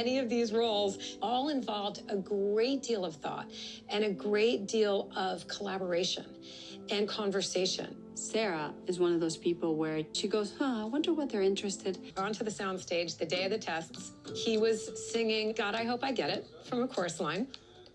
Any of these roles all involved a great deal of thought and a great deal of collaboration and conversation. Sarah is one of those people where she goes, I wonder what they're interested. Onto the soundstage the day of the tests, he was singing God, I Hope I Get It from a chorus line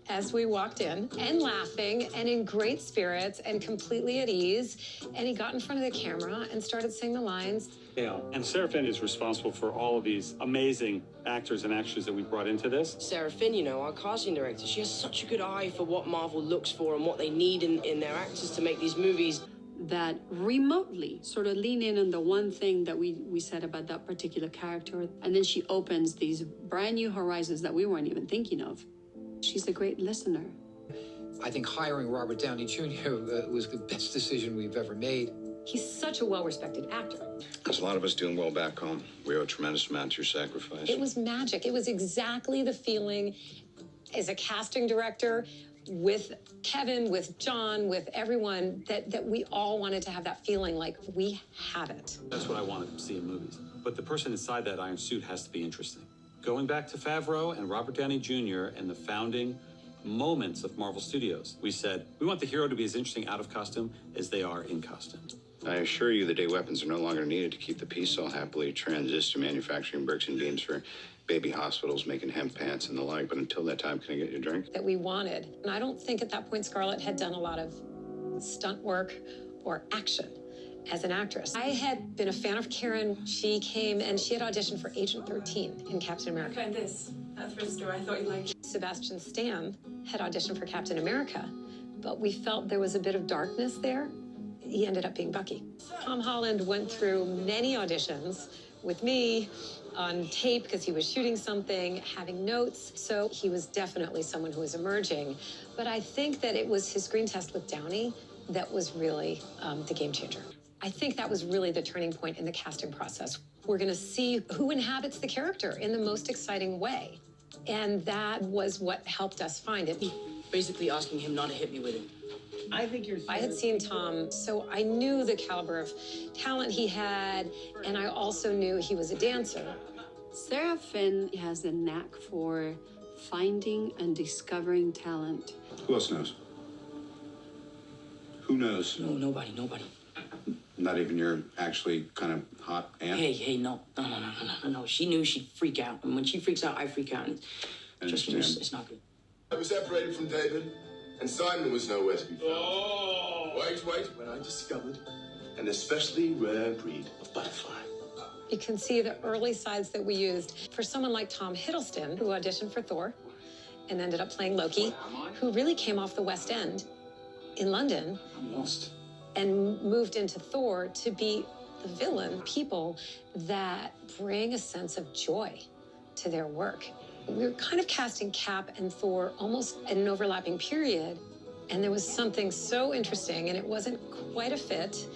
as we walked in, and laughing and in great spirits and completely at ease. And he got in front of the camera and started singing the lines. Yeah, and Sarah Finn is responsible for all of these amazing actors and actors that we brought into this. Sarah Finn, you know, our casting director, she has such a good eye for what Marvel looks for and what they need in their actors to make these movies. That remotely sort of lean in on the one thing that we said about that particular character. And then she opens these brand new horizons that we weren't even thinking of. She's a great listener. I think hiring Robert Downey Jr. Was the best decision we've ever made. He's such a well-respected actor. There's a lot of us doing well back home. We owe a tremendous amount to your sacrifice. It was magic. It was exactly the feeling as a casting director with Kevin, with John, with everyone, that we all wanted to have that feeling like we have it. That's what I want to see in movies. But the person inside that iron suit has to be interesting. Going back to Favreau and Robert Downey Jr. and the founding moments of Marvel Studios, we said, we want the hero to be as interesting out of costume as they are in costume. I assure you the day weapons are no longer needed to keep the peace all happily transist to manufacturing bricks and beams for baby hospitals, making hemp pants and the like. But until that time, can I get you a drink? That we wanted. And I don't think at that point Scarlett had done a lot of stunt work or action as an actress. I had been a fan of Karen. She came and she had auditioned for Agent 13 in Captain America. Find this. That thrift store I thought you liked. Sebastian Stan had auditioned for Captain America, but we felt there was a bit of darkness there. He ended up being Bucky. Tom Holland went through many auditions with me on tape because he was shooting something, having notes. So he was definitely someone who was emerging. But I think that it was his screen test with Downey that was really the game changer. I think that was really the turning point in the casting process. We're going to see who inhabits the character in the most exciting way. And that was what helped us find it. Basically asking him not to hit me with it. I had seen Tom, so I knew the caliber of talent he had, and I also knew he was a dancer. Sarah Finn has a knack for finding and discovering talent. Who else knows? Who knows? No, nobody. Not even your actually kind of hot aunt? Hey, no. She knew she'd freak out. And when she freaks out, I freak out. And just it's not good. I was separated from David, and Simon was nowhere to be found. Oh. Wait. When I discovered an especially rare breed of butterfly. You can see the early sides that we used for someone like Tom Hiddleston, who auditioned for Thor and ended up playing Loki, who really came off the West End in London. I'm lost. And moved into Thor to be the villain. People that bring a sense of joy to their work. We were kind of casting Cap and Thor almost in an overlapping period. And there was something so interesting, and it wasn't quite a fit,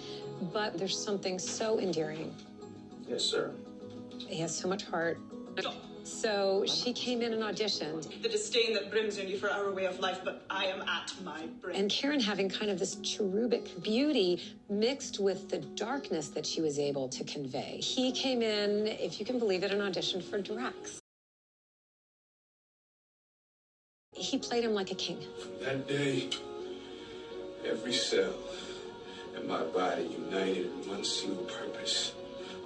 but there's something so endearing. Yes, sir. He has so much heart. So she came in and auditioned. The disdain that brims in you for our way of life, but I am at my brim. And Karen having kind of this cherubic beauty mixed with the darkness that she was able to convey. He came in, if you can believe it, and auditioned for Drax. He played him like a king. From that day, every cell in my body united in one single purpose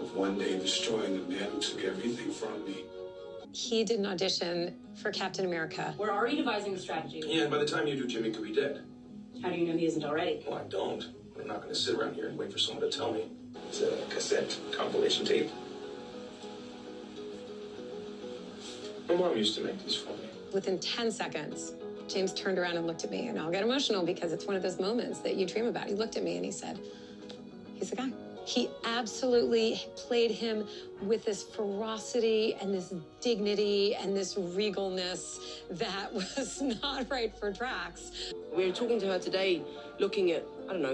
of one day destroying the man who took everything from me. He did an audition for Captain America. We're already devising a strategy. Yeah, by the time you do, Jimmy could be dead. How do you know he isn't already? Well, I don't. I'm not going to sit around here and wait for someone to tell me. It's a cassette compilation tape. My mom used to make these for me. Within 10 seconds, James turned around and looked at me, and I'll get emotional because it's one of those moments that you dream about. He looked at me and he said, he's the guy. He absolutely played him with this ferocity and this dignity and this regalness that was not right for Drax. We were talking to her today, looking at,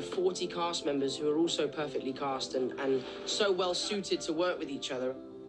40 cast members who are also perfectly cast and so well suited to work with each other.